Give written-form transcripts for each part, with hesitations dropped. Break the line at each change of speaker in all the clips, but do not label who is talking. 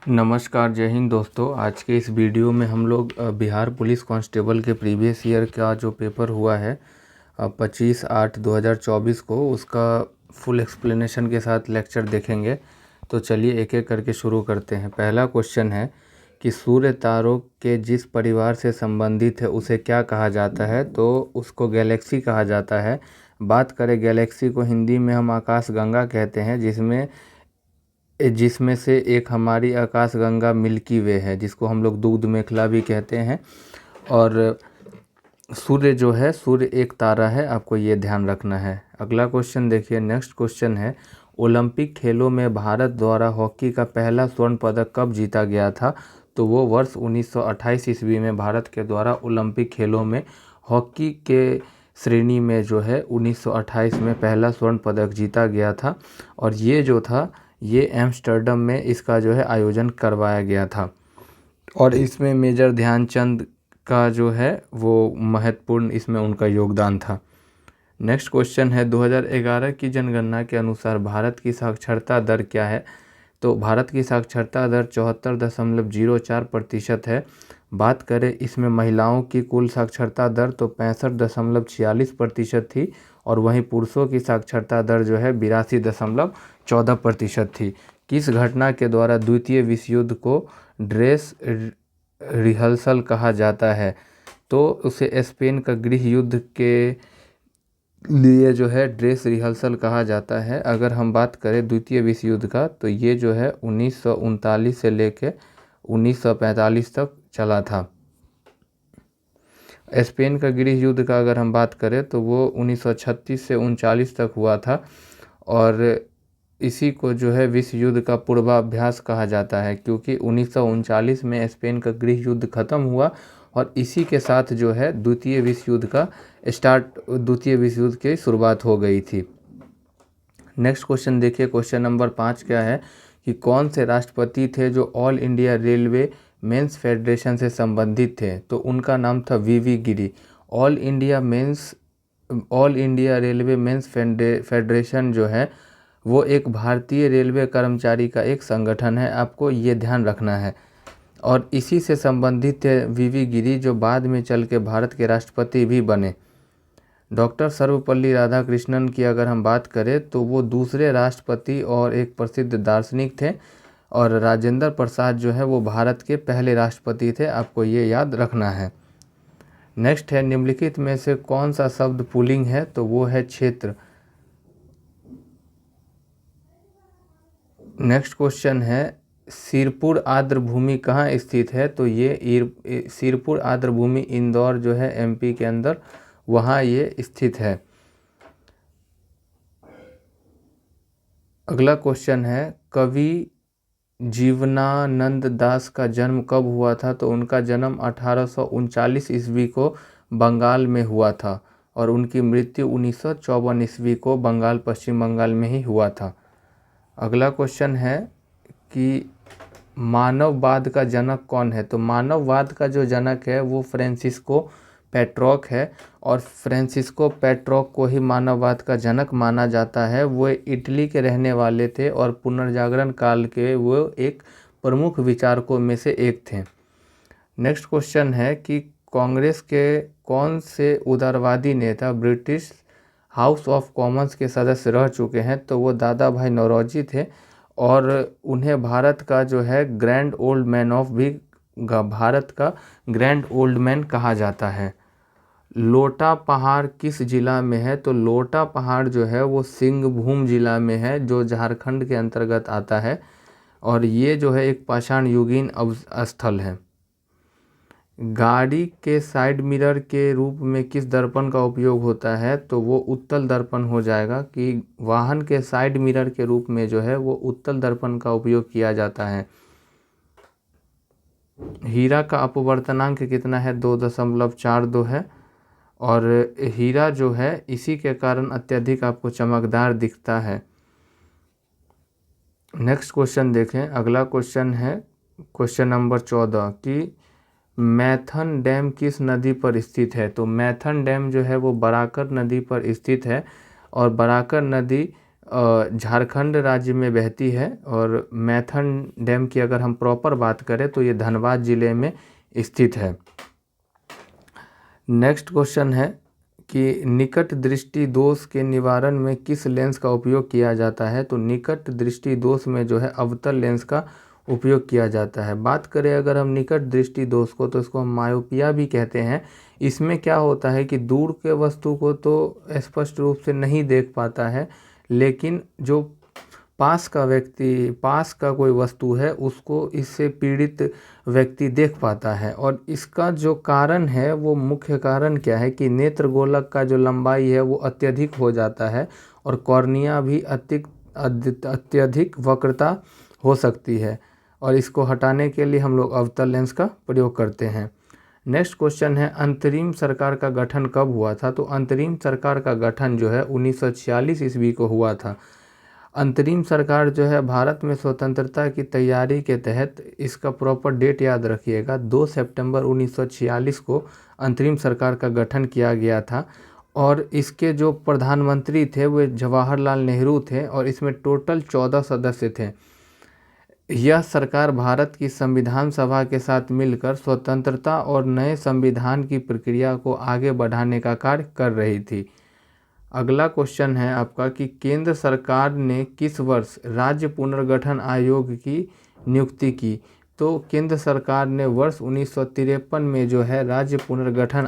नमस्कार, जय हिंद दोस्तों। आज के इस वीडियो में हम लोग बिहार पुलिस कांस्टेबल के प्रीवियस ईयर का जो पेपर हुआ है 25/8/2024 को, उसका फुल एक्सप्लेनेशन के साथ लेक्चर देखेंगे। तो चलिए एक एक करके शुरू करते हैं। पहला क्वेश्चन है कि सूर्य तारों के जिस परिवार से संबंधित है उसे क्या कहा जाता है? तो उसको गैलेक्सी कहा जाता है। बात करें गैलेक्सी को, हिंदी में हम आकाशगंगा कहते हैं, जिसमें से एक हमारी आकाशगंगा मिल्की वे है, जिसको हम लोग दूध मेखला भी कहते हैं। और सूर्य जो है, सूर्य एक तारा है, आपको ये ध्यान रखना है। अगला क्वेश्चन देखिए, नेक्स्ट क्वेश्चन है, ओलंपिक खेलों में भारत द्वारा हॉकी का पहला स्वर्ण पदक कब जीता गया था? तो वो वर्ष 1928 ईस्वी में भारत के द्वारा ओलंपिक खेलों में हॉकी के श्रेणी में जो है 1928 में पहला स्वर्ण पदक जीता गया था। और ये जो था, ये एम्स्टर्डम में इसका जो है आयोजन करवाया गया था। और इसमें मेजर ध्यानचंद का जो है वो महत्वपूर्ण, इसमें उनका योगदान था। नेक्स्ट क्वेश्चन है, 2011 की जनगणना के अनुसार भारत की साक्षरता दर क्या है? तो भारत की साक्षरता दर 74.04% है। बात करें इसमें महिलाओं की कुल साक्षरता दर, तो 65.46% थी। और वहीं पुरुषों की साक्षरता दर जो है 82.14% थी। किस घटना के द्वारा द्वितीय विश्व युद्ध को ड्रेस रिहर्सल कहा जाता है? तो उसे स्पेन का गृह युद्ध के लिए जो है ड्रेस रिहर्सल कहा जाता है। अगर हम बात करें द्वितीय विश्व युद्ध का, तो ये जो है 1939 से लेकर 1945 तक चला था। स्पेन का गृह युद्ध का अगर हम बात करें तो वो 1936 से 1939 तक हुआ था। और इसी को जो है विश्व युद्ध का पूर्वाभ्यास कहा जाता है, क्योंकि 1939 में स्पेन का गृह युद्ध खत्म हुआ और इसी के साथ जो है द्वितीय विश्व युद्ध की शुरुआत हो गई थी। नेक्स्ट क्वेश्चन देखिए, क्वेश्चन नंबर 5 क्या है कि कौन से राष्ट्रपति थे जो all India railway men's federation से संबंधित थे? तो उनका नाम था VV Giri. All India railway men's federation जो है वो एक भारतीय रेलवे कर्मचारी का एक संगठन है, आपको ये ध्यान रखना है। और इसी से संबंधित थे वीवी गिरी, जो बाद में चल के भारत के राष्ट्रपति भी बने। डॉक्टर सर्वपल्ली राधाकृष्णन की अगर हम बात करें तो वो दूसरे राष्ट्रपति और एक प्रसिद्ध दार्शनिक थे। और राजेंद्र प्रसाद जो है वो भारत के पहले राष्ट्रपति थे, आपको ये याद रखना है। नेक्स्ट है, निम्नलिखित में से कौन सा शब्द पुल्लिंग है? तो वो है क्षेत्र। नेक्स्ट क्वेश्चन है, सिरपुर आर्द्र भूमि कहाँ स्थित है? तो ये सिरपुर आर्द्र भूमि इंदौर जो है एमपी के अंदर, वहाँ ये स्थित है। अगला क्वेश्चन है, कवि जीवनानंद दास का जन्म कब हुआ था? तो उनका जन्म 1839 ईस्वी को बंगाल में हुआ था और उनकी मृत्यु 1954 ईस्वी को बंगाल, पश्चिम बंगाल में ही हुआ था। अगला क्वेश्चन है कि मानववाद का जनक कौन है? तो मानववाद का जो जनक है वो फ्रांसिस्को पेट्रोक है। और फ्रांसिस्को पेट्रोक को ही मानववाद का जनक माना जाता है। वो इटली के रहने वाले थे और पुनर्जागरण काल के वो एक प्रमुख विचारकों में से एक थे। नेक्स्ट क्वेश्चन है कि कांग्रेस के कौन से उदारवादी नेता ब्रिटिश हाउस ऑफ कॉमन्स के सदस्य रह चुके हैं? तो वो दादा भाई नौरोजी थे और उन्हें भारत का जो है ग्रैंड ओल्ड मैन कहा जाता है। लोटा पहाड़ किस जिला में है? तो लोटा पहाड़ जो है वो सिंहभूम जिला में है, जो झारखंड के अंतर्गत आता है। और ये जो है एक पाषाण युगीन स्थल है। गाड़ी के साइड मिरर के रूप में किस दर्पण का उपयोग होता है? तो वो उत्तल दर्पण हो जाएगा, कि वाहन के साइड मिरर के रूप में जो है वो उत्तल दर्पण का उपयोग किया जाता है। हीरा का अपवर्तनांक कितना है? 2.42 है। और हीरा जो है इसी के कारण अत्यधिक आपको चमकदार दिखता है। नेक्स्ट क्वेश्चन देखें, अगला क्वेश्चन है क्वेश्चन नंबर 14 कि मैथन डैम किस नदी पर स्थित है? तो मैथन डैम जो है वो बराकर नदी पर स्थित है। और बराकर नदी झारखंड राज्य में बहती है। और मैथन डैम की अगर हम प्रॉपर बात करें तो ये धनबाद जिले में स्थित है। नेक्स्ट क्वेश्चन है कि निकट दृष्टि दोष के निवारण में किस लेंस का उपयोग किया जाता है। तो निकट दृष्टि दोष में जो है अवतल लेंस का उपयोग किया जाता है। बात करें अगर हम निकट दृष्टि दोष को, तो इसको हम मायोपिया भी कहते हैं। इसमें क्या होता है कि दूर के वस्तु को तो स्पष्ट रूप से नहीं देख पाता है, लेकिन जो पास का कोई वस्तु है उसको इससे पीड़ित व्यक्ति देख पाता है। और इसका जो कारण है, वो मुख्य कारण क्या है कि नेत्र गोलक का जो लंबाई है वो अत्यधिक हो जाता है और कॉर्निया भी अत्यधिक वक्रता हो सकती है, और इसको हटाने के लिए हम लोग अवतल लेंस का प्रयोग करते हैं। नेक्स्ट क्वेश्चन है अंतरिम सरकार का गठन कब हुआ था। तो अंतरिम सरकार का गठन जो है 1946 ईस्वी को हुआ था। अंतरिम सरकार जो है भारत में स्वतंत्रता की तैयारी के तहत, इसका प्रॉपर डेट याद रखिएगा, 2 सितंबर 1946 को अंतरिम सरकार का गठन किया गया था। और इसके जो प्रधानमंत्री थे वो जवाहरलाल नेहरू थे, और इसमें टोटल 14 सदस्य थे। यह सरकार भारत की संविधान सभा के साथ मिलकर स्वतंत्रता और नए संविधान की प्रक्रिया को आगे बढ़ाने का कार्य कर रही थी। अगला क्वेश्चन है आपका कि केंद्र सरकार ने किस वर्ष राज्य पुनर्गठन आयोग की नियुक्ति की। तो केंद्र सरकार ने वर्ष 1953 में जो है राज्य पुनर्गठन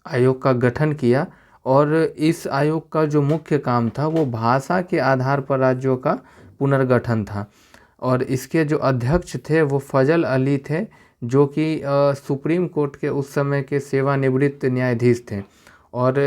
आयोग का गठन किया। और इस आयोग का जो मुख्य काम था वो भाषा के आधार पर राज्यों का पुनर्गठन था। और इसके जो अध्यक्ष थे वो फजल अली थे, जो कि सुप्रीम कोर्ट के उस समय के सेवानिवृत्त न्यायाधीश थे। और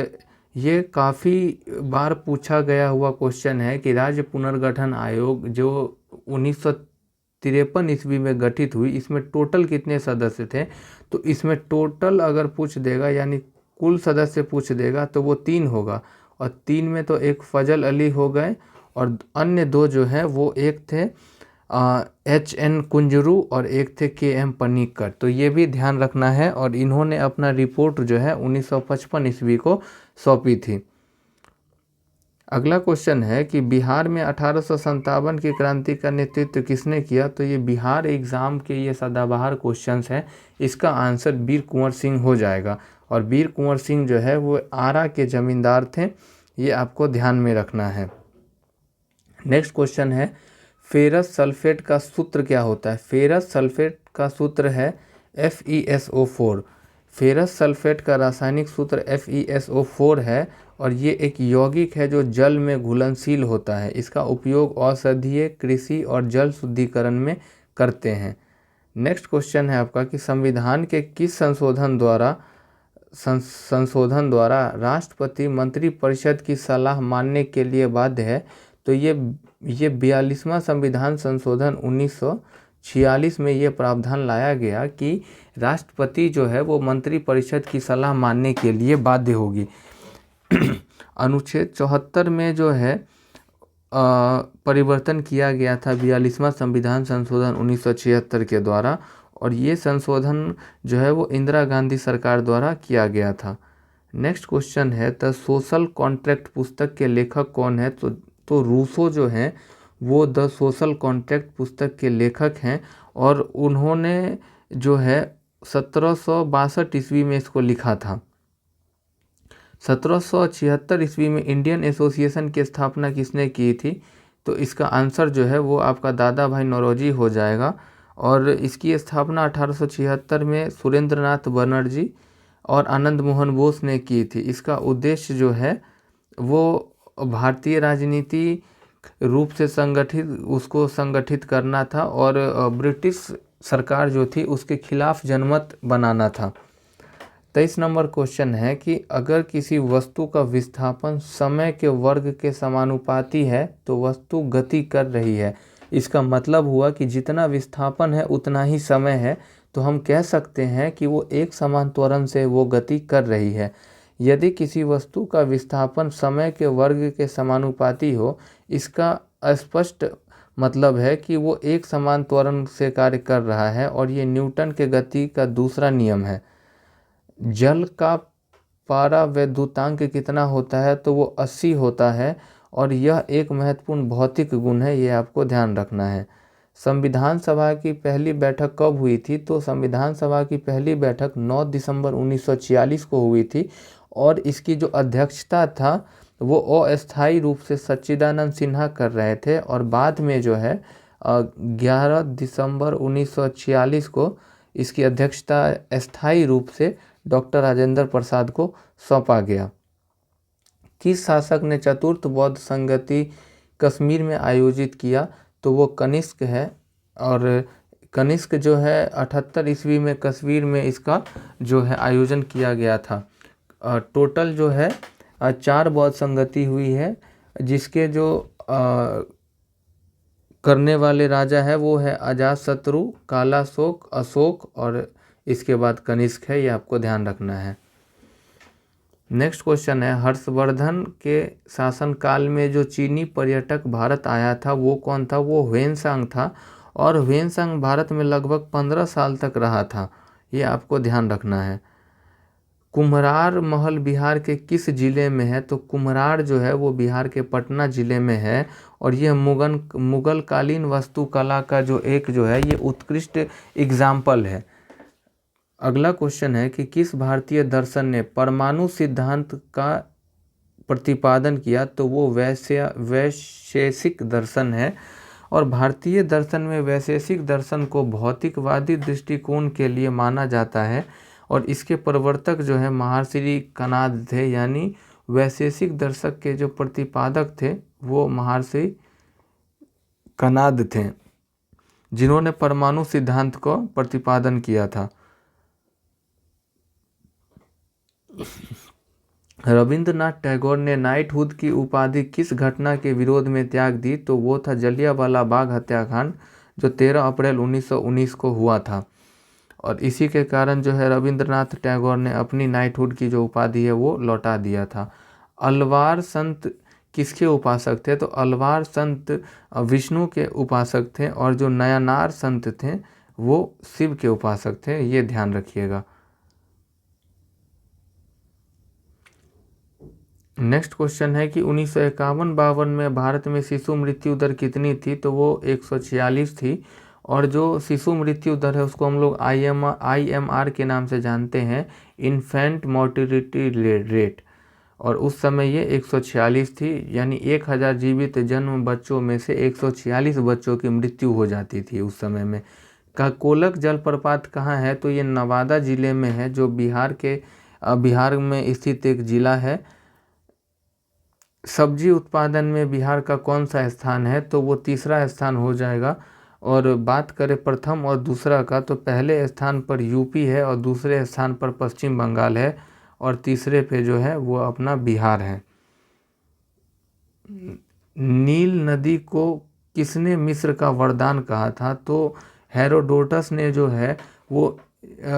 ये काफ़ी बार पूछा गया हुआ क्वेश्चन है कि राज्य पुनर्गठन आयोग जो 1953 ईस्वी में गठित हुई, इसमें टोटल कितने सदस्य थे। तो इसमें टोटल अगर पूछ देगा, यानी कुल सदस्य पूछ देगा, तो वो 3 होगा। और 3 में तो एक फजल अली हो गए, और अन्य 2 जो है वो एक थे HN कुंजरू और एक थे KM पनिक्कर। तो ये भी ध्यान रखना है। और इन्होंने अपना रिपोर्ट जो है 1955 ईस्वी को सौंपी थी। अगला क्वेश्चन है कि बिहार में 1857 की क्रांति का नेतृत्व किसने किया। तो ये बिहार एग्ज़ाम के ये सदाबहार क्वेश्चंस हैं, इसका आंसर वीर कुंवर सिंह हो जाएगा। और वीर कुंवर सिंह जो है वो आरा के जमींदार थे, ये आपको ध्यान में रखना है। नेक्स्ट क्वेश्चन है फेरस सल्फेट का सूत्र क्या होता है। फेरस सल्फेट का सूत्र है FeSO4। फेरस सल्फेट का रासायनिक सूत्र FeSO4 है, और ये एक यौगिक है जो जल में घुलनशील होता है। इसका उपयोग औषधीय, कृषि और जल शुद्धिकरण में करते हैं। नेक्स्ट क्वेश्चन है आपका कि संविधान के किस संशोधन द्वारा राष्ट्रपति मंत्रिपरिषद की सलाह मानने के लिए बाध्य है। तो ये 42वां संविधान संशोधन 1946 में ये प्रावधान लाया गया कि राष्ट्रपति जो है वो मंत्रिपरिषद की सलाह मानने के लिए बाध्य होगी। अनुच्छेद 74 में जो है परिवर्तन किया गया था 42वां संविधान संशोधन 1976 के द्वारा, और ये संशोधन जो है वो इंदिरा गांधी सरकार द्वारा किया गया था। नेक्स्ट क्वेश्चन है द सोशल कॉन्ट्रैक्ट पुस्तक के लेखक कौन है। तो रूसो जो हैं वो द सोशल कॉन्ट्रैक्ट पुस्तक के लेखक हैं, और उन्होंने जो है 1762 ईस्वी में इसको लिखा था। 1776 ईस्वी में इंडियन एसोसिएशन की स्थापना किसने की थी। तो इसका आंसर जो है वो आपका दादा भाई नौरोजी हो जाएगा। और इसकी स्थापना 1876 में सुरेंद्रनाथ बनर्जी और आनंद मोहन बोस ने की थी। इसका उद्देश्य जो है वो भारतीय राजनीति रूप से संगठित करना था, और ब्रिटिश सरकार जो थी उसके खिलाफ जनमत बनाना था। 23 नंबर क्वेश्चन है कि अगर किसी वस्तु का विस्थापन समय के वर्ग के समानुपाती है तो वस्तु गति कर रही है। इसका मतलब हुआ कि जितना विस्थापन है उतना ही समय है, तो हम कह सकते हैं कि वो एक समान त्वरण से वो गति कर रही है। यदि किसी वस्तु का विस्थापन समय के वर्ग के समानुपाती हो, इसका स्पष्ट मतलब है कि वो एक समान त्वरण से कार्य कर रहा है, और ये न्यूटन के गति का दूसरा नियम है। जल का पारा वैद्युतांक कितना होता है। तो वो 80 होता है, और यह एक महत्वपूर्ण भौतिक गुण है, ये आपको ध्यान रखना है। संविधान सभा की पहली बैठक कब हुई थी? तो संविधान सभा की पहली बैठक 9 दिसंबर 1946 को हुई थी और इसकी जो अध्यक्षता था वो अस्थायी रूप से सच्चिदानंद सिन्हा कर रहे थे और बाद में जो है 11 दिसंबर 1946 को इसकी अध्यक्षता अस्थायी रूप से डॉक्टर राजेंद्र प्रसाद को सौंपा गया। किस शासक ने चतुर्थ बौद्ध संगति कश्मीर में आयोजित किया? तो वो कनिष्क है और कनिष्क जो है 78 ईस्वी में कश्मीर में इसका जो है आयोजन किया गया था। टोटल जो है 4 बौद्ध संगति हुई है, जिसके जो करने वाले राजा है वो है अजातशत्रु, कालाशोक, अशोक और इसके बाद कनिष्क है, ये आपको ध्यान रखना है। नेक्स्ट क्वेश्चन है, हर्षवर्धन के शासनकाल में जो चीनी पर्यटक भारत आया था वो कौन था? वो ह्वेनसांग था और ह्वेनसांग भारत में लगभग 15 साल तक रहा था, ये आपको ध्यान रखना है। कुम्हरार महल बिहार के किस जिले में है? तो कुम्हरार जो है वो बिहार के पटना जिले में है और यह मुगल कालीन वास्तुकला का जो है ये उत्कृष्ट एग्जाम्पल है। अगला क्वेश्चन है कि किस भारतीय दर्शन ने परमाणु सिद्धांत का प्रतिपादन किया? तो वो वैशेषिक दर्शन है और भारतीय दर्शन में वैशेषिक दर्शन को भौतिकवादी दृष्टिकोण के लिए माना जाता है और इसके प्रवर्तक जो है महर्षि कणाद थे, यानी वैशेषिक दर्शक के जो प्रतिपादक थे वो महर्षि कणाद थे, जिन्होंने परमाणु सिद्धांत को प्रतिपादन किया था। रविंद्रनाथ टैगोर ने नाइटहुड की उपाधि किस घटना के विरोध में त्याग दी? तो वो था जलियांवाला बाग हत्याकांड, जो 13 अप्रैल 1919 को हुआ था और इसी के कारण जो है रविंद्रनाथ टैगोर ने अपनी नाइटहुड की जो उपाधि है वो लौटा दिया था। अलवार संत किसके उपासक थे? तो अलवार संत विष्णु के उपासक थे और जो नयनार संत थे वो शिव के उपासक थे, ये ध्यान रखिएगा। नेक्स्ट क्वेश्चन है कि 1951-52 में भारत में शिशु मृत्यु दर कितनी थी? तो वो 146 थी और जो शिशु मृत्यु दर है उसको हम लोग IMR के नाम से जानते हैं, इन्फेंट मोर्टिलिटी रेट, और उस समय ये 146 थी, यानी 1000 जीवित जन्म बच्चों में से 146 बच्चों की मृत्यु हो जाती थी उस समय में। कोलक जलप्रपात कहाँ है? तो ये नवादा जिले में है, जो बिहार में स्थित एक जिला है। सब्जी उत्पादन में बिहार का कौन सा स्थान है? तो वो तीसरा स्थान हो जाएगा। और बात करें प्रथम और दूसरा का, तो पहले स्थान पर यूपी है और दूसरे स्थान पर पश्चिम बंगाल है और तीसरे पे जो है वो अपना बिहार है। नील नदी को किसने मिस्र का वरदान कहा था? तो हेरोडोटस ने जो है वो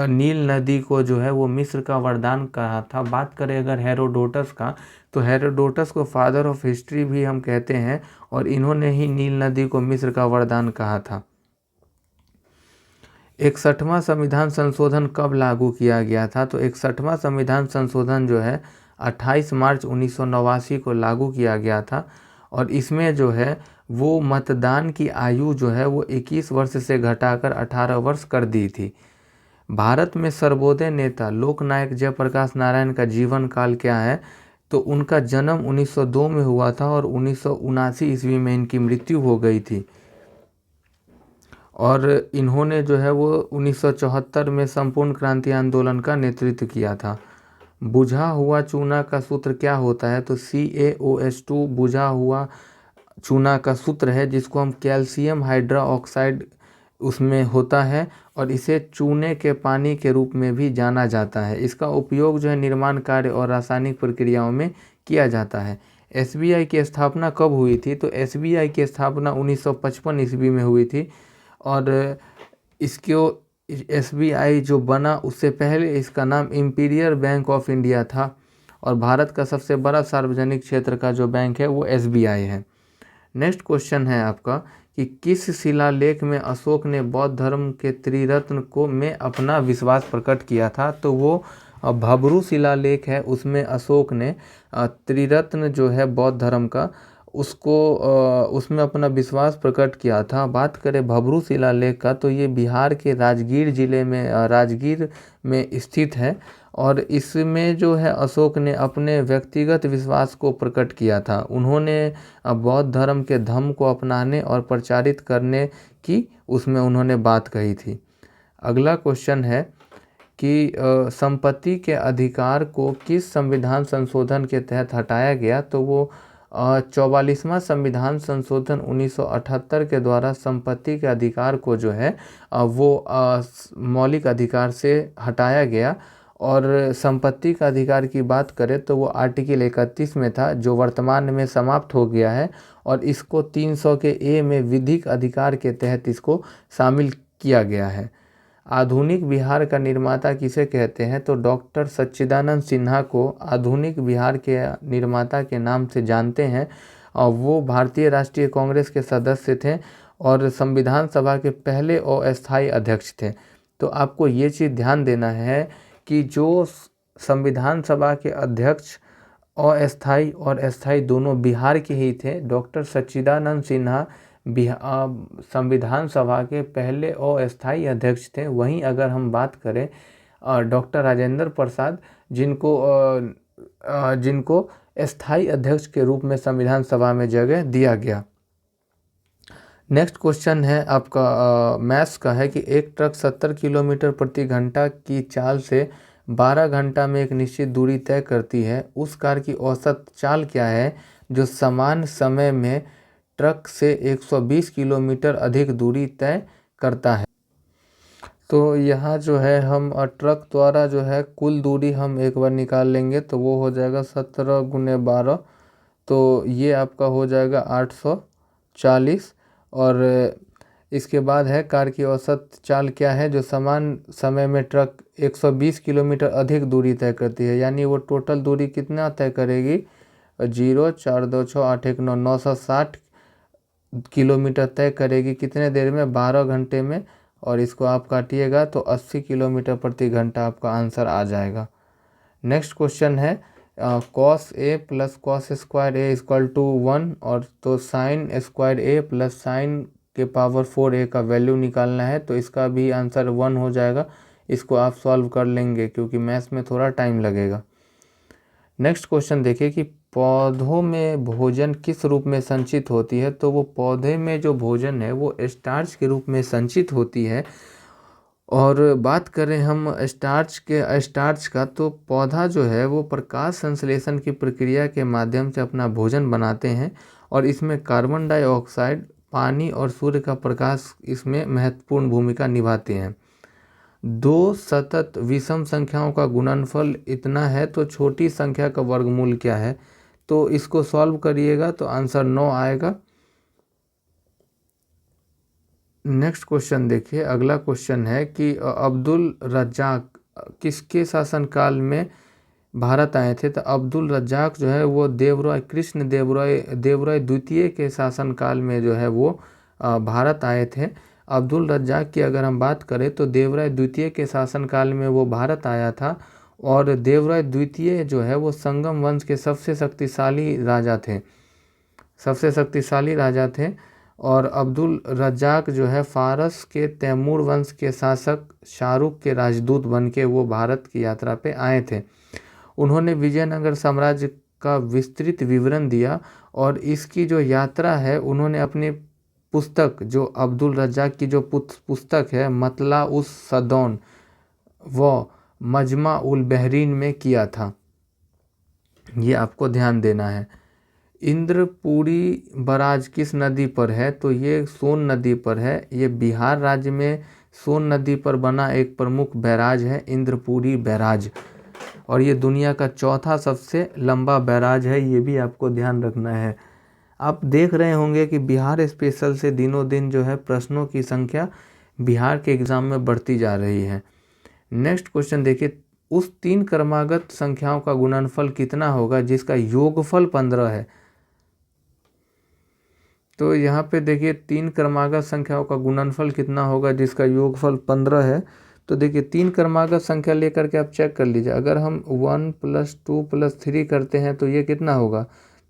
नील नदी को जो है वो मिस्र का वरदान कहा था। बात करें अगर हेरोडोटस का, तो हेरोडोटस को फादर ऑफ हिस्ट्री भी हम कहते हैं और इन्होंने ही नील नदी को मिस्र का वरदान कहा था। 61वां संविधान संशोधन कब लागू किया गया था? तो 61वां संविधान संशोधन जो है 28 मार्च 1989 को लागू किया गया था और इसमें जो है वो मतदान की आयु जो है वो 21 वर्ष से घटाकर 18 वर्ष कर दी थी। भारत में सर्वोदय नेता लोकनायक जयप्रकाश नारायण का जीवन काल क्या है? तो उनका जन्म 1902 में हुआ था और 1979 ईस्वी में इनकी मृत्यु हो गई थी और इन्होंने जो है वो 1974 में संपूर्ण क्रांति आंदोलन का नेतृत्व किया था। बुझा हुआ चूना का सूत्र क्या होता है? तो CaOH2 बुझा हुआ चूना का सूत्र है, जिसको हम कैल्शियम हाइड्रोक्साइड उसमें होता है और इसे चूने के पानी के रूप में भी जाना जाता है। इसका उपयोग जो है निर्माण कार्य और रासायनिक प्रक्रियाओं में किया जाता है। SBI की स्थापना कब हुई थी? तो SBI की स्थापना 1955 ईस्वी में हुई थी और इसको SBI जो बना उससे पहले इसका नाम इंपीरियल बैंक ऑफ इंडिया था और भारत का सबसे बड़ा सार्वजनिक क्षेत्र का जो बैंक है वो SBI है। नेक्स्ट क्वेश्चन है आपका कि किस शिलालेख में अशोक ने बौद्ध धर्म के त्रिरत्न को में अपना विश्वास प्रकट किया था? तो वो भब्रू शिलालेख है, उसमें अशोक ने त्रिरत्न जो है बौद्ध धर्म का उसको उसमें अपना विश्वास प्रकट किया था। बात करें भब्रू शिलालेख का, तो ये बिहार के राजगीर जिले में राजगीर में स्थित है और इसमें जो है अशोक ने अपने व्यक्तिगत विश्वास को प्रकट किया था। उन्होंने बौद्ध धर्म के धम्म को अपनाने और प्रचारित करने की उसमें उन्होंने बात कही थी। अगला क्वेश्चन है कि संपत्ति के अधिकार को किस संविधान संशोधन के तहत हटाया गया, तो वो 44वां संविधान संशोधन 1978 के द्वारा संपत्ति के अधिकार को जो है वो मौलिक अधिकार से हटाया गया। और संपत्ति का अधिकार की बात करें तो वो आर्टिकल 31 में था, जो वर्तमान में समाप्त हो गया है और इसको 300 के ए में विधिक अधिकार के तहत इसको शामिल किया गया है। आधुनिक बिहार का निर्माता किसे कहते हैं, तो डॉक्टर सच्चिदानंद सिन्हा को आधुनिक बिहार के निर्माता के नाम से जानते हैं और वो भारतीय राष्ट्रीय कांग्रेस के सदस्य थे और संविधान सभा के पहले अस्थायी अध्यक्ष थे। तो आपको ये चीज़ ध्यान देना है कि जो संविधान सभा के अध्यक्ष अस्थायी और अस्थायी दोनों बिहार के ही थे। डॉक्टर सच्चिदानंद सिन्हा संविधान सभा के पहले अस्थायी अध्यक्ष थे। वहीं अगर हम बात करें डॉक्टर राजेंद्र प्रसाद, जिनको स्थायी अध्यक्ष के रूप में संविधान सभा में जगह दिया गया। नेक्स्ट क्वेश्चन है आपका मैथ्स का है कि एक ट्रक 70 किलोमीटर प्रति घंटा की चाल से 12 घंटा में एक निश्चित दूरी तय करती है। उस कार की औसत चाल क्या है जो समान समय में ट्रक से 120 किलोमीटर अधिक दूरी तय करता है। तो यहाँ जो है हम ट्रक द्वारा जो है कुल दूरी हम एक बार निकाल लेंगे तो वो हो जाएगा 17 गुने 12, तो ये आपका हो जाएगा 840। और इसके बाद है कार की औसत चाल क्या है जो समान समय में ट्रक 120 किलोमीटर अधिक दूरी तय करती है, यानी वो टोटल दूरी कितना तय करेगी 0 4 2 6 8 1 9 960 किलोमीटर तय करेगी। कितने देर में 12 घंटे में, और इसको आप काटिएगा तो 80 किलोमीटर प्रति घंटा आपका आंसर आ जाएगा। नेक्स्ट क्वेश्चन है cos A plus cos square A equal to 1 और तो sine square A plus sine के पावर 4a का वैल्यू निकालना है, तो इसका भी आंसर 1 हो जाएगा। इसको आप सॉल्व कर लेंगे क्योंकि मैथ्स में थोड़ा टाइम लगेगा। नेक्स्ट क्वेश्चन देखिए कि पौधों में भोजन किस रूप में संचित होती है, तो वो पौधे में जो भोजन है वो स्टार्च के रूप में संचित होती है। और बात करें हम स्टार्च का, तो पौधा जो है वो प्रकाश संश्लेषण की प्रक्रिया के माध्यम से अपना भोजन बनाते हैं और इसमें कार्बन डाइऑक्साइड, पानी और सूर्य का प्रकाश इसमें महत्वपूर्ण भूमिका निभाते हैं। दो सतत विषम संख्याओं का गुणनफल इतना है तो छोटी संख्या का वर्गमूल क्या है, तो इसको सॉल्व करिएगा तो आंसर 9 आएगा। नेक्स्ट क्वेश्चन देखिए, अगला क्वेश्चन है कि अब्दुल रज्जाक किसके शासनकाल में भारत आए थे, तो अब्दुल रज्जाक जो है वो कृष्ण देवराय द्वितीय के शासनकाल में जो है वो भारत आए थे। अब्दुल रज्जाक की अगर हम बात करें तो देवराय द्वितीय के शासनकाल में वो भारत आया था और देवराय द्वितीय जो है वो संगम वंश के सबसे शक्तिशाली राजा थे और अब्दुल रज्जाक जो है फारस के तैमूर वंश के शासक शाहरुख के राजदूत बनके वो भारत की यात्रा पे आए थे। उन्होंने विजयनगर साम्राज्य का विस्तृत विवरण दिया और इसकी जो यात्रा है उन्होंने अपनी पुस्तक, जो अब्दुल रज्जाक की जो पुस्तक है मतला उस सदौन व मजमा उल बहरीन में किया था। ये आपको ध्यान देना है। इंद्रपुरी बराज किस नदी पर है, तो ये सोन नदी पर है। ये बिहार राज्य में सोन नदी पर बना एक प्रमुख बैराज है इंद्रपुरी बैराज, और ये दुनिया का चौथा सबसे लंबा बैराज है, ये भी आपको ध्यान रखना है। आप देख रहे होंगे कि बिहार स्पेशल से दिनों दिन जो है प्रश्नों की संख्या बिहार के एग्ज़ाम में बढ़ती जा रही है। नेक्स्ट क्वेश्चन देखिए, उस 3 क्रमागत संख्याओं का गुणनफल कितना होगा जिसका योगफल 15 है। तो यहाँ पे देखिए 3 क्रमागत संख्याओं का गुणनफल कितना होगा जिसका योगफल 15 है। तो देखिए 3 क्रमागत संख्या लेकर के आप चेक कर लीजिए। अगर हम 1 + 2 + 3 करते हैं तो ये कितना होगा,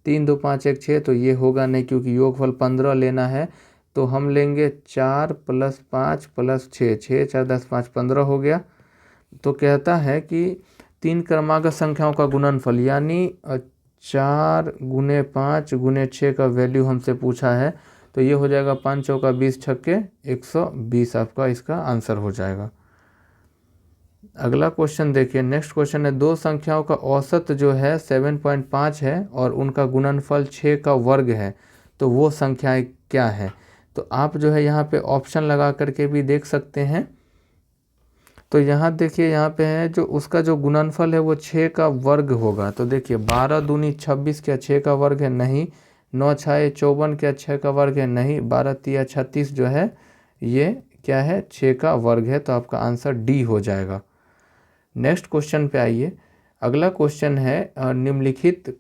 3 2 5 1 6, तो ये होगा नहीं क्योंकि योगफल 15 लेना है। तो हम लेंगे 4 + 5 + 6, 6 4 10 5 15 हो गया। तो कहता है कि 3 क्रमागत संख्याओं का गुणनफल यानी 4 × 5 × 6 का वैल्यू हमसे पूछा है। तो ये हो जाएगा 5 चौका 20 छक्के 120, आपका इसका आंसर हो जाएगा। अगला क्वेश्चन देखिए, नेक्स्ट क्वेश्चन है, दो संख्याओं का औसत जो है 7.5 है और उनका गुणनफल 6 का वर्ग है, तो वो संख्याएं क्या है। तो आप जो है यहाँ पे ऑप्शन लगा करके भी देख सकते हैं। तो यहाँ देखिए, यहाँ पे है जो उसका जो गुणनफल है वो 6 का वर्ग होगा। तो देखिए 12 दूनी 26 क्या 6 का वर्ग है, नहीं। 9 छाए 54 क्या 6 का वर्ग है, नहीं। 12 तिया 36 जो है ये क्या है, 6 का वर्ग है। तो आपका आंसर डी हो जाएगा। नेक्स्ट क्वेश्चन पे आइए। अगला क्वेश्चन है, निम्नलिखित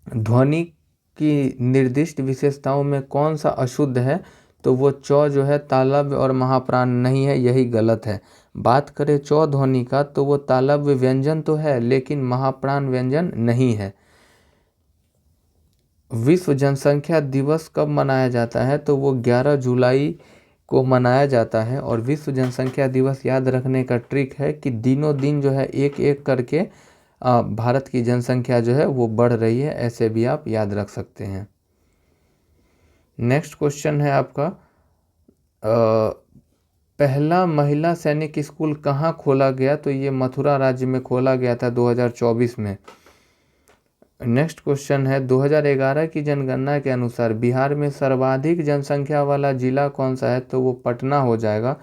ध्वनि की निर्दिष्ट विशेषताओं में कौन सा अशुद्ध है। तो वो च जो है तालव्य और महाप्राण नहीं है, यही गलत है। बात करें च ध्वनि का तो वो तालव्य व्यंजन तो है लेकिन महाप्राण व्यंजन नहीं है। विश्व जनसंख्या दिवस कब मनाया जाता है। तो वो 11 जुलाई को मनाया जाता है। और विश्व जनसंख्या दिवस याद रखने का ट्रिक है कि दिनों दिन जो है एक एक करके भारत की जनसंख्या जो है वो बढ़ रही है, ऐसे भी आप याद रख सकते हैं। नेक्स्ट क्वेश्चन है आपका, पहला महिला सैनिक स्कूल कहाँ खोला गया। तो ये मथुरा राज्य में खोला गया था 2024 में। नेक्स्ट क्वेश्चन है, 2011 की जनगणना के अनुसार बिहार में सर्वाधिक जनसंख्या वाला जिला कौन सा है। तो वो पटना हो जाएगा।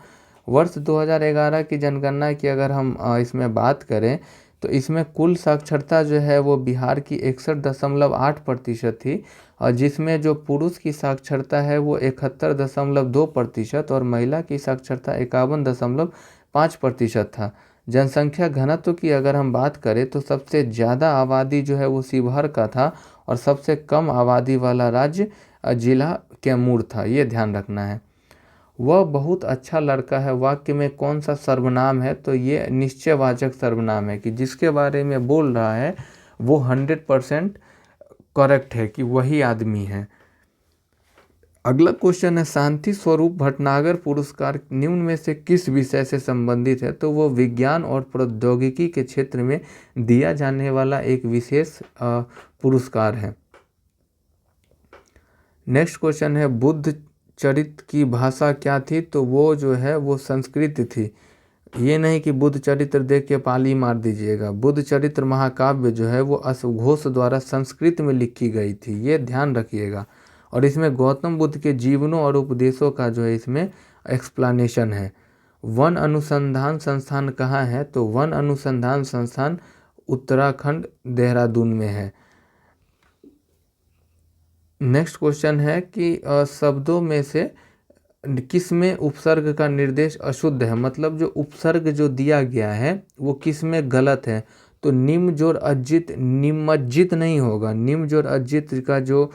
वर्ष 2011 की जनगणना की अगर हम इसमें बात करें तो इसमें कुल साक्षरता जो है वो बिहार की 61.8% थी, और जिसमें जो पुरुष की साक्षरता है वो 71.2% और महिला की साक्षरता 51.5% था। जनसंख्या घनत्व की अगर हम बात करें तो सबसे ज़्यादा आबादी जो है वो शिवहर का था, और सबसे कम आबादी वाला राज्य जिला कैमूर था, ये ध्यान रखना है। वह बहुत अच्छा लड़का है वाक्य में कौन सा सर्वनाम है। तो ये निश्चयवाचक सर्वनाम है कि जिसके बारे में बोल रहा है वो 100% करेक्ट है कि वही आदमी है। अगला क्वेश्चन है, शांति स्वरूप भटनागर पुरस्कार निम्न में से किस विषय से संबंधित है। तो वो विज्ञान और प्रौद्योगिकी के क्षेत्र में दिया जाने वाला एक विशेष पुरस्कार है। नेक्स्ट क्वेश्चन है, बुद्ध चरित्र की भाषा क्या थी। तो वो जो है वो संस्कृत थी। ये नहीं कि बुद्ध चरित्र देख के पाली मार दीजिएगा। बुद्ध चरित्र महाकाव्य जो है वो घोष द्वारा संस्कृत में लिखी गई थी, ये ध्यान रखिएगा। और इसमें गौतम बुद्ध के जीवनों और उपदेशों का जो है इसमें एक्सप्लेनेशन है। वन अनुसंधान संस्थान कहाँ है। तो वन अनुसंधान संस्थान उत्तराखंड देहरादून में है। नेक्स्ट क्वेश्चन है कि शब्दों में से किस में उपसर्ग का निर्देश अशुद्ध है, मतलब जो उपसर्ग जो दिया गया है वो किस में गलत है। तो निम जोर अजित, निमज्जित नहीं होगा। निम जोर अजित का जो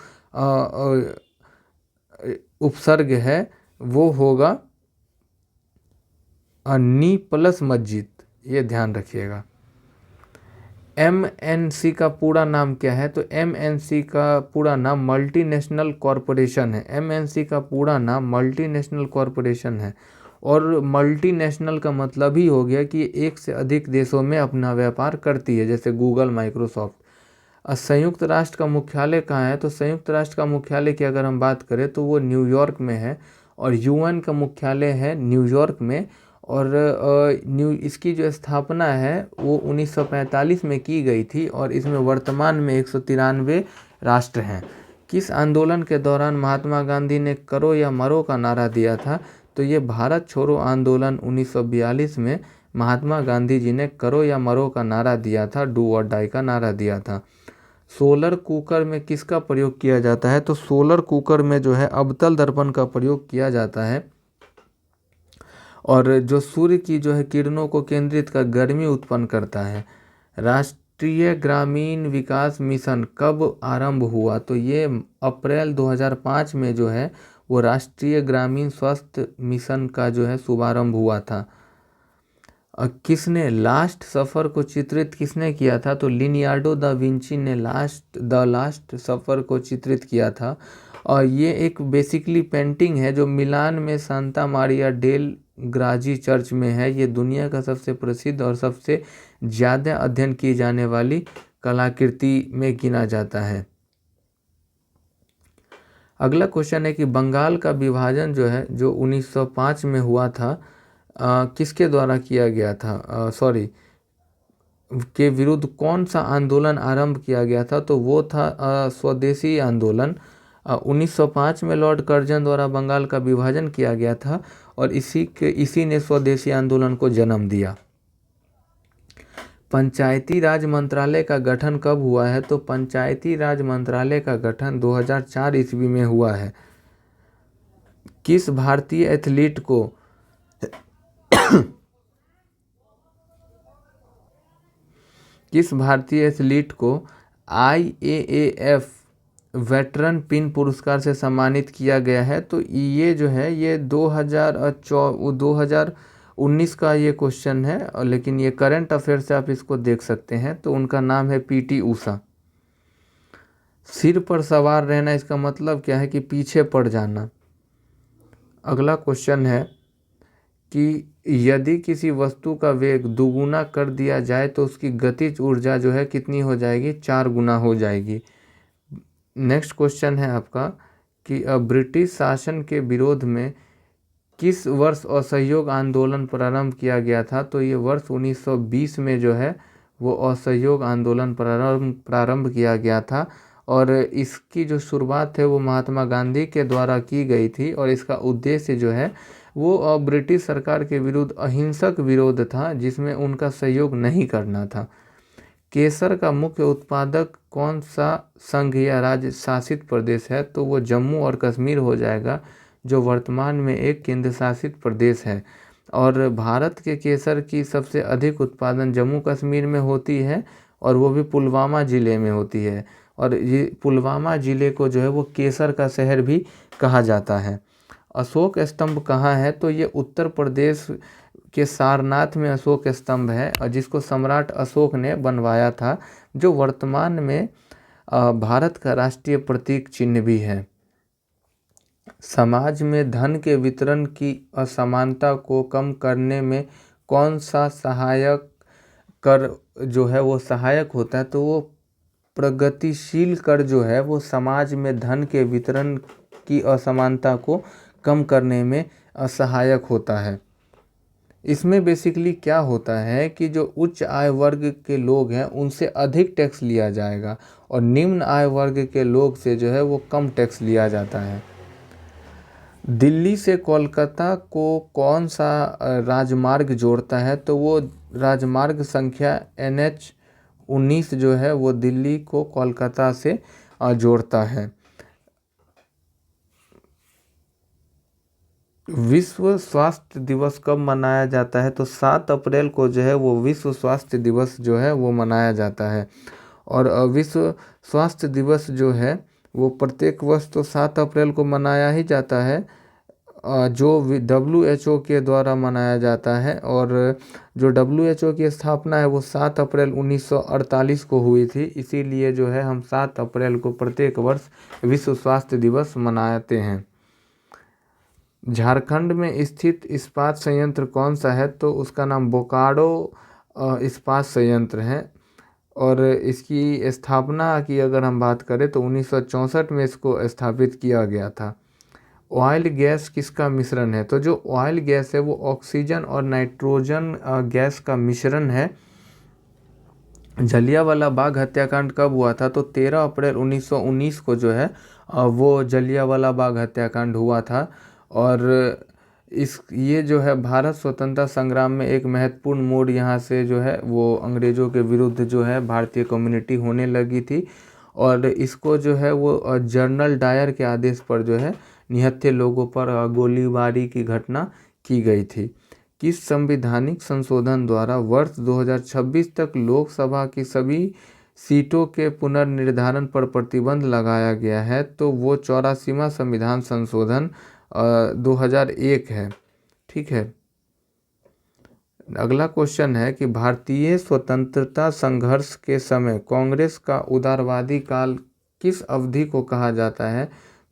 उपसर्ग है वो होगा नी प्लस मस्जिद, ये ध्यान रखिएगा। MNC का पूरा नाम क्या है। तो MNC का पूरा नाम मल्टीनेशनल कॉरपोरेशन है। MNC का पूरा नाम मल्टीनेशनल कॉरपोरेशन है। और मल्टीनेशनल का मतलब ही हो गया कि एक से अधिक देशों में अपना व्यापार करती है, जैसे गूगल, माइक्रोसॉफ्ट। संयुक्त राष्ट्र का मुख्यालय कहाँ है। तो संयुक्त राष्ट्र का मुख्यालय की अगर हम बात करें तो वो न्यूयॉर्क में है, और UN का मुख्यालय है न्यूयॉर्क में। और इसकी जो स्थापना है वो 1945 में की गई थी, और इसमें वर्तमान में 193 राष्ट्र हैं। किस आंदोलन के दौरान महात्मा गांधी ने करो या मरो का नारा दिया था। तो ये भारत छोड़ो आंदोलन 1942 में महात्मा गांधी जी ने करो या मरो का नारा दिया था, डू और डाई का नारा दिया था। सोलर कुकर में किसका प्रयोग किया जाता है। तो सोलर कुकर में जो है अवतल दर्पण का प्रयोग किया जाता है, और जो सूर्य की जो है किरणों को केंद्रित कर गर्मी उत्पन्न करता है। राष्ट्रीय ग्रामीण विकास मिशन कब आरंभ हुआ। तो ये अप्रैल 2005 में जो है वो राष्ट्रीय ग्रामीण स्वास्थ्य मिशन का जो है शुभारंभ हुआ था। किसने लास्ट सफ़र को चित्रित किसने किया था? तो लियोनार्डो दा विंची ने द लास्ट सफ़र को चित्रित किया था। और ये एक बेसिकली पेंटिंग है जो मिलान में सांता मारिया डेल ग्राजी चर्च में है। ये दुनिया का सबसे प्रसिद्ध और सबसे ज़्यादा अध्ययन की जाने वाली कलाकृति में गिना जाता है। अगला क्वेश्चन है कि बंगाल का विभाजन जो है जो 1905 में हुआ था, किसके द्वारा किया गया था, के विरुद्ध कौन सा आंदोलन आरंभ किया गया था? तो वो था स्वदेशी आंदोलन। 1905 में लॉर्ड कर्जन द्वारा बंगाल का विभाजन किया गया था और इसी ने स्वदेशी आंदोलन को जन्म दिया। पंचायती राज मंत्रालय का गठन कब हुआ है? तो पंचायती राज मंत्रालय का गठन 2004 ईस्वी में हुआ है। किस भारतीय एथलीट को IAAF वेटरन पिन पुरस्कार से सम्मानित किया गया है? तो ये जो है ये 2019 का ये क्वेश्चन है, लेकिन ये करंट अफेयर से आप इसको देख सकते हैं। तो उनका नाम है PT ऊषा। सिर पर सवार रहना, इसका मतलब क्या है कि पीछे पड़ जाना। अगला क्वेश्चन है कि यदि किसी वस्तु का वेग दुगुना कर दिया जाए तो उसकी गतिज ऊर्जा जो है कितनी हो जाएगी? 4 गुना हो जाएगी। नेक्स्ट क्वेश्चन है आपका कि ब्रिटिश शासन के विरोध में किस वर्ष असहयोग आंदोलन प्रारंभ किया गया था? तो ये वर्ष 1920 में जो है वो असहयोग आंदोलन प्रारंभ किया गया था और इसकी जो शुरुआत है वो महात्मा गांधी के द्वारा की गई थी और इसका उद्देश्य जो है वो ब्रिटिश सरकार के विरुद्ध अहिंसक विरोध था जिसमें उनका सहयोग नहीं करना था। केसर का मुख्य उत्पादक कौन सा संघ या राज्य शासित प्रदेश है? तो वो जम्मू और कश्मीर हो जाएगा, जो वर्तमान में एक केंद्र शासित प्रदेश है। और भारत के केसर की सबसे अधिक उत्पादन जम्मू कश्मीर में होती है और वो भी पुलवामा ज़िले में होती है। और ये पुलवामा ज़िले को जो है वो केसर का शहर भी कहा जाता है। अशोक स्तंभ कहाँ है? तो ये उत्तर प्रदेश के सारनाथ में अशोक स्तंभ है और जिसको सम्राट अशोक ने बनवाया था, जो वर्तमान में भारत का राष्ट्रीय प्रतीक चिन्ह भी है। समाज में धन के वितरण की असमानता को कम करने में कौन सा सहायक कर जो है वो सहायक होता है? तो वो प्रगतिशील कर जो है वो समाज में धन के वितरण की असमानता को कम करने में सहायक होता है। इसमें बेसिकली क्या होता है कि जो उच्च आय वर्ग के लोग हैं उनसे अधिक टैक्स लिया जाएगा और निम्न आय वर्ग के लोग से जो है वो कम टैक्स लिया जाता है। दिल्ली से कोलकाता को कौन सा राजमार्ग जोड़ता है? तो वो राजमार्ग संख्या NH-19 जो है वो दिल्ली को कोलकाता से जोड़ता है। विश्व स्वास्थ्य दिवस कब मनाया जाता है? तो 7 अप्रैल को जो है वो विश्व स्वास्थ्य दिवस जो है वो मनाया जाता है। और विश्व स्वास्थ्य दिवस जो है वो प्रत्येक वर्ष तो 7 अप्रैल को मनाया ही जाता है, जो WHO के द्वारा मनाया जाता है। और जो WHO की स्थापना है वो 7 अप्रैल 1948 को हुई थी, इसीलिए जो है हम 7 अप्रैल को प्रत्येक वर्ष विश्व स्वास्थ्य दिवस मनाते हैं। झारखंड में स्थित इस्पात संयंत्र कौन सा है? तो उसका नाम बोकारो इस्पात संयंत्र है और इसकी स्थापना की अगर हम बात करें तो 1964 में इसको स्थापित किया गया था। ऑयल गैस किसका मिश्रण है? तो जो ऑयल गैस है वो ऑक्सीजन और नाइट्रोजन गैस का मिश्रण है। जलियांवाला बाग हत्याकांड कब हुआ था? तो 13 अप्रैल 1919 को जो है वो जलियांवाला बाग हत्याकांड हुआ था। और ये जो है भारत स्वतंत्रता संग्राम में एक महत्वपूर्ण मोड़ यहाँ से जो है वो अंग्रेज़ों के विरुद्ध जो है भारतीय कम्युनिटी होने लगी थी और इसको जो है वो जनरल डायर के आदेश पर जो है निहत्थे लोगों पर गोलीबारी की घटना की गई थी। किस संवैधानिक संशोधन द्वारा वर्ष 2026 तक लोकसभा की सभी सीटों के पुनर्निर्धारण पर प्रतिबंध लगाया गया है? तो वो 84वां संविधान संशोधन 2001 है। ठीक है। अगला क्वेश्चन है कि भारतीय स्वतंत्रता संघर्ष के समय कांग्रेस का उदारवादी काल किस अवधि को कहा जाता है?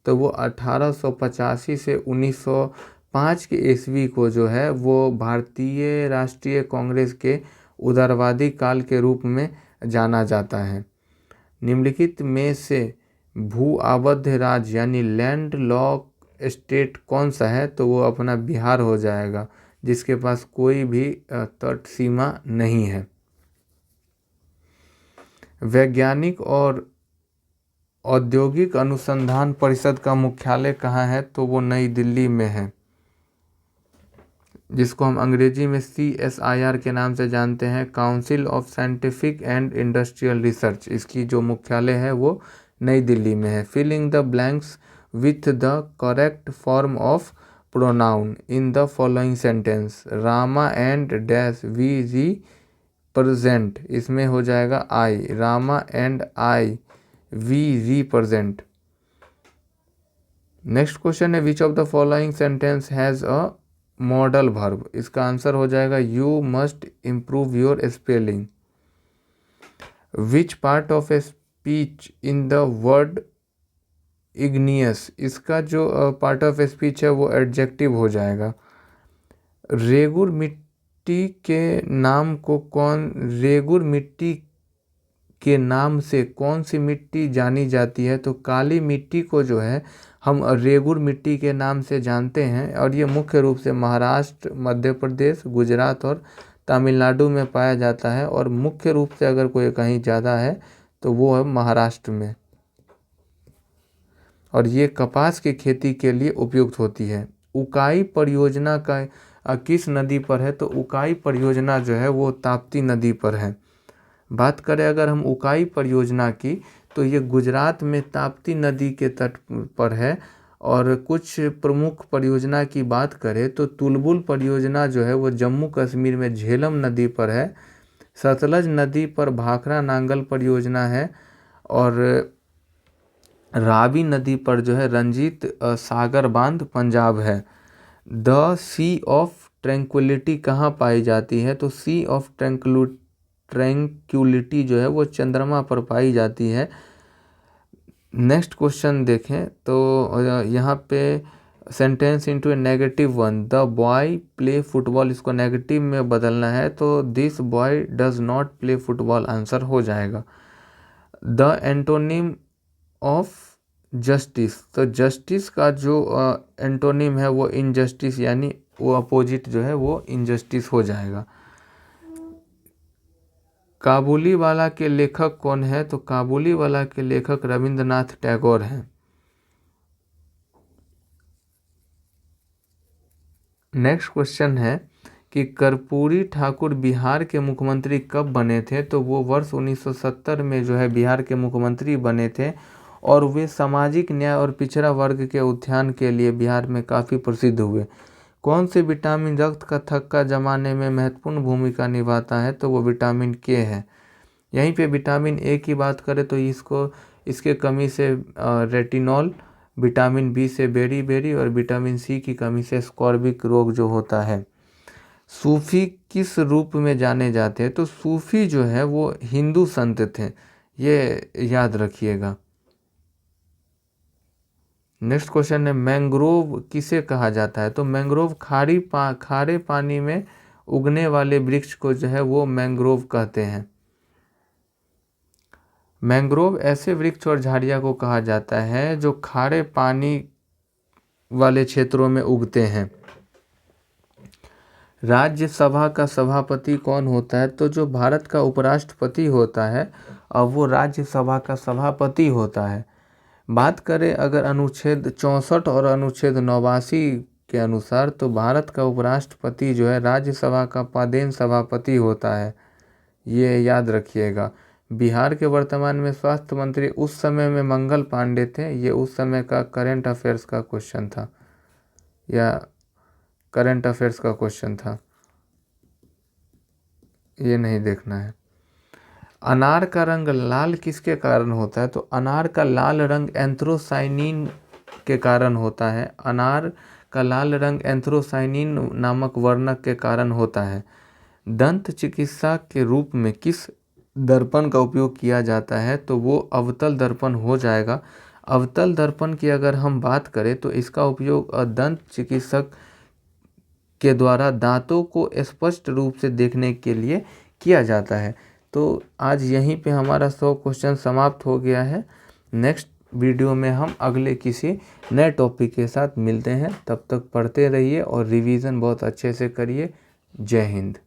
तो वो 1885 से 1905 के ईस्वी को जो है वो भारतीय राष्ट्रीय कांग्रेस के उदारवादी काल के रूप में जाना जाता है। निम्नलिखित में से भू आबद्ध राज्य यानी लैंड लॉक स्टेट कौन सा है? तो वो अपना बिहार हो जाएगा, जिसके पास कोई भी तट सीमा नहीं है। वैज्ञानिक और औद्योगिक अनुसंधान परिषद का मुख्यालय कहाँ है? तो वो नई दिल्ली में है, जिसको हम अंग्रेजी में CSIR के नाम से जानते हैं, council of scientific and industrial research. इसकी जो मुख्यालय है वो नई दिल्ली में है। Filling the blanks with the correct form of pronoun in the following sentence. Rama and dash we represent, इसमें हो जाएगा I. Rama and I we represent. Next question है which of the following sentence has a modal verb. इसका answer हो जाएगा you must improve your spelling. Which part of a speech in the word igneous, इसका जो part of speech है वो adjective हो जाएगा। रेगुर मिट्टी के नाम को रेगुर मिट्टी के नाम से कौन सी मिट्टी जानी जाती है? तो काली मिट्टी को जो है हम रेगुर मिट्टी के नाम से जानते हैं, और ये मुख्य रूप से महाराष्ट्र, मध्य प्रदेश, गुजरात और तमिलनाडु में पाया जाता है, और मुख्य रूप से अगर कोई कहीं ज़्यादा है तो वो है महाराष्ट्र में। और ये कपास की खेती के लिए उपयुक्त होती है। उकाई परियोजना का किस नदी पर है? तो उकाई परियोजना जो है वो ताप्ती नदी पर है। बात करें अगर हम उकाई परियोजना की, तो ये गुजरात में ताप्ती नदी के तट पर है। और कुछ प्रमुख परियोजना की बात करें तो तुलबुल परियोजना जो है वो जम्मू कश्मीर में झेलम नदी पर है। सतलज नदी पर भाखड़ा नांगल परियोजना है, और रावी नदी पर जो है रंजीत सागर बांध पंजाब है। द सी ऑफ ट्रैंक्विलिटी कहाँ पाई जाती है? तो सी ऑफ ट्रैंक्विलिटी जो है वो चंद्रमा पर पाई जाती है। नेक्स्ट क्वेश्चन देखें तो यहाँ पे sentence into A negative one. The boy play football, इसको नेगेटिव में बदलना है, तो this boy does not play football answer हो जाएगा। द एंटोनिम ऑफ जस्टिस, तो जस्टिस का जो एंटोनिम है वो इनजस्टिस, यानी वो अपोजिट जो है वो इनजस्टिस हो जाएगा। काबुली वाला के लेखक कौन है? तो काबुली वाला के लेखक रविंद्रनाथ टैगोर हैं। नेक्स्ट क्वेश्चन है कि कर्पूरी ठाकुर बिहार के मुख्यमंत्री कब बने थे? तो वो वर्ष 1970 में जो है बिहार के मुख्यमंत्री बने थे, और वे सामाजिक न्याय और पिछड़ा वर्ग के उत्थान के लिए बिहार में काफ़ी प्रसिद्ध हुए। कौन से विटामिन रक्त का थक्का जमाने में महत्वपूर्ण भूमिका निभाता है? तो वो विटामिन के है। यहीं पे विटामिन ए की बात करें तो इसके कमी से रेटिनॉल, विटामिन बी से बेरी और विटामिन सी की कमी से स्कॉर्बिक रोग जो होता है। सूफी किस रूप में जाने जाते हैं? तो सूफी जो है वो हिंदू संत थे, ये याद रखिएगा। नेक्स्ट क्वेश्चन है मैंग्रोव किसे कहा जाता है? तो मैंग्रोव खारे पानी में उगने वाले वृक्ष को जो है वो मैंग्रोव कहते हैं। मैंग्रोव ऐसे वृक्ष और झाड़ियाँ को कहा जाता है जो खारे पानी वाले क्षेत्रों में उगते हैं। राज्यसभा का सभापति कौन होता है? तो जो भारत का उपराष्ट्रपति होता है और वो राज्यसभा का सभापति होता है। बात करें अगर अनुच्छेद 64 और अनुच्छेद 89 के अनुसार, तो भारत का उपराष्ट्रपति जो है राज्यसभा का पदेन सभापति होता है, ये याद रखिएगा। बिहार के वर्तमान में स्वास्थ्य मंत्री उस समय में मंगल पांडे थे, ये उस समय का करंट अफेयर्स का क्वेश्चन था, या करंट अफेयर्स का क्वेश्चन था, ये नहीं देखना है। अनार का रंग लाल किसके कारण होता है? तो अनार का लाल रंग एंथ्रोसाइनिन के कारण होता है। अनार का लाल रंग एंथ्रोसाइनिन नामक वर्णक के कारण होता है। दंत चिकित्सा के रूप में किस दर्पण का उपयोग किया जाता है, तो वो अवतल दर्पण हो जाएगा। अवतल दर्पण की अगर हम बात करें तो इसका उपयोग दंत चिकित्सक के द्वारा दांतों को स्पष्ट रूप से देखने के लिए किया जाता है। तो आज यहीं पे हमारा 100 क्वेश्चन समाप्त हो गया है। नेक्स्ट वीडियो में हम अगले किसी नए टॉपिक के साथ मिलते हैं। तब तक पढ़ते रहिए और रिवीजन बहुत अच्छे से करिए। जय हिंद।